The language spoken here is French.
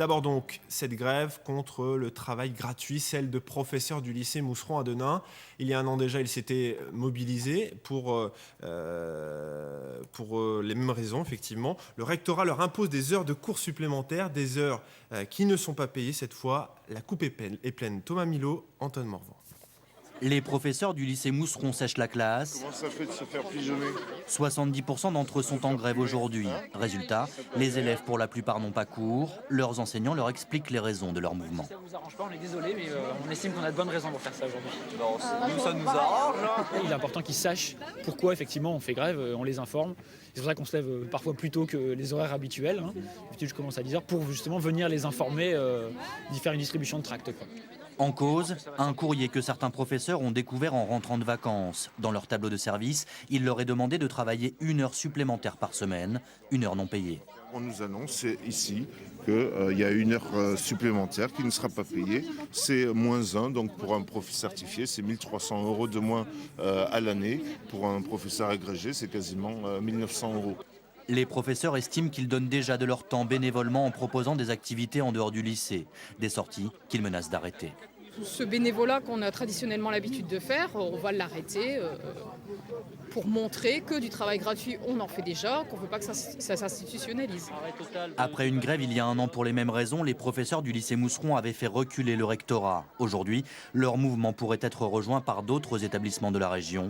D'abord donc, cette grève contre le travail gratuit, celle de professeurs du lycée Mousseron à Denain. Il y a un an déjà, ils s'étaient mobilisés pour les mêmes raisons, effectivement. Le rectorat leur impose des heures de cours supplémentaires, des heures qui ne sont pas payées cette fois. La coupe est pleine. Thomas Milot, Antoine Morvan. Les professeurs du lycée Mousseron sèchent la classe. Comment ça fait de se faire pigeonner? 70% d'entre eux sont en grève aujourd'hui. Résultat, les élèves pour la plupart n'ont pas cours. Leurs enseignants leur expliquent les raisons de leur mouvement. Ça vous arrange pas, on est désolé, mais on estime qu'on a de bonnes raisons pour faire ça aujourd'hui. Nous, ça nous arrange. Il est important qu'ils sachent pourquoi effectivement on fait grève, on les informe. C'est pour ça qu'on se lève parfois plus tôt que les horaires habituels. D'habitude, je commence à 10h pour justement venir les informer, d'y faire une distribution de tracts, quoi. En cause, un courrier que certains professeurs ont découvert en rentrant de vacances. Dans leur tableau de service, il leur est demandé de travailler 1 heure supplémentaire par semaine, 1 heure non payée. On nous annonce ici qu'il y a 1 heure supplémentaire qui ne sera pas payée. C'est -1, donc pour un professeur certifié, c'est 1 300 € de moins à l'année. Pour un professeur agrégé, c'est quasiment 1 900 €. Les professeurs estiment qu'ils donnent déjà de leur temps bénévolement en proposant des activités en dehors du lycée. Des sorties qu'ils menacent d'arrêter. Ce bénévolat qu'on a traditionnellement l'habitude de faire, on va l'arrêter pour montrer que du travail gratuit, on en fait déjà, qu'on ne veut pas que ça s'institutionnalise. Après une grève il y a 1 an pour les mêmes raisons, les professeurs du lycée Mousseron avaient fait reculer le rectorat. Aujourd'hui, leur mouvement pourrait être rejoint par d'autres établissements de la région.